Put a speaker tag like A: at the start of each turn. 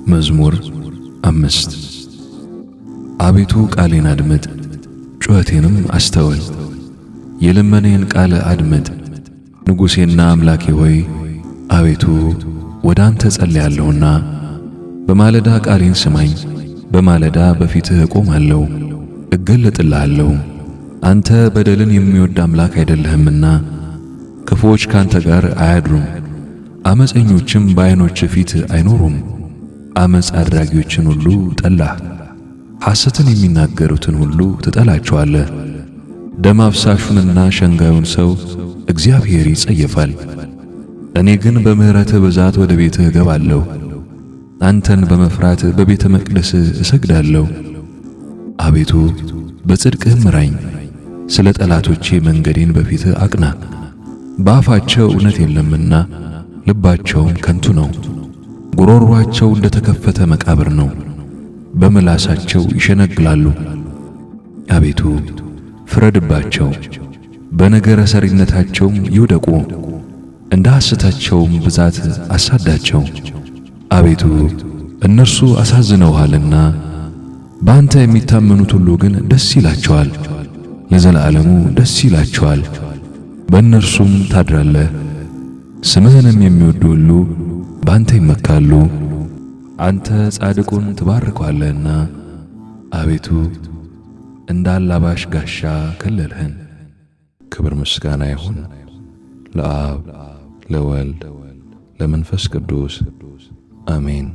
A: መዝሙር 5 አቤቱ ቃሌን አድምጥ፣ ጩኸቴንም አስተውል። የልመኔን ቃል አድምጥ። ንጉሴና አምላኬ ሆይ አቤቱ ወደ አንተ ጸልያለሁና በማለዳ ቃሌን ስማኝ። በማለዳ በፊትህ እቆማለሁ እገለጥልሃለሁ። አንተ በደልን የሚወድ አምላክ አይደለህምና ክፉዎች ካንተ ጋር አያድሩም፣ አመፀኞችም በዓይኖች ፊት አይኖሩም። አመፅ አድራጊዎችን ሁሉ ጠላህ፣ ሐሰትን የሚናገሩትን ሁሉ ትጠላቸዋለህ። ደም አፍሳሹንና ሸንጋዩን ሰው እግዚአብሔር ይጸየፋል። እኔ ግን በምሕረትህ ብዛት ወደ ቤትህ እገባለሁ፣ አንተን በመፍራት በቤተ መቅደስህ እሰግዳለሁ። አቤቱ በጽድቅህ ምራኝ፣ ስለ ጠላቶቼ መንገዴን በፊትህ አቅና። በአፋቸው እውነት የለምና ልባቸውም ከንቱ ነው። ጉሮሮአቸው እንደ ተከፈተ መቃብር ነው፣ በምላሳቸው ይሸነግላሉ። አቤቱ ፍረድባቸው፣ በነገረ ሰሪነታቸውም ይውደቁ፣ እንደ ሐሰታቸውም ብዛት አሳዳቸው። አቤቱ እነርሱ አሳዝነውሃልና በአንተ የሚታመኑት ሁሉ ግን ደስ ይላቸዋል፣ ለዘላለሙ ደስ ይላቸዋል፣ በእነርሱም ታድራለህ። ስምህንም የሚወዱ ሁሉ በአንተ ይመካሉ። አንተ ጻድቁን ትባርከዋለህና አቤቱ እንደ አላባሽ ጋሻ ከለልህን። ክብር ምስጋና ይሁን ለአብ ለወልድ ለመንፈስ ቅዱስ አሜን።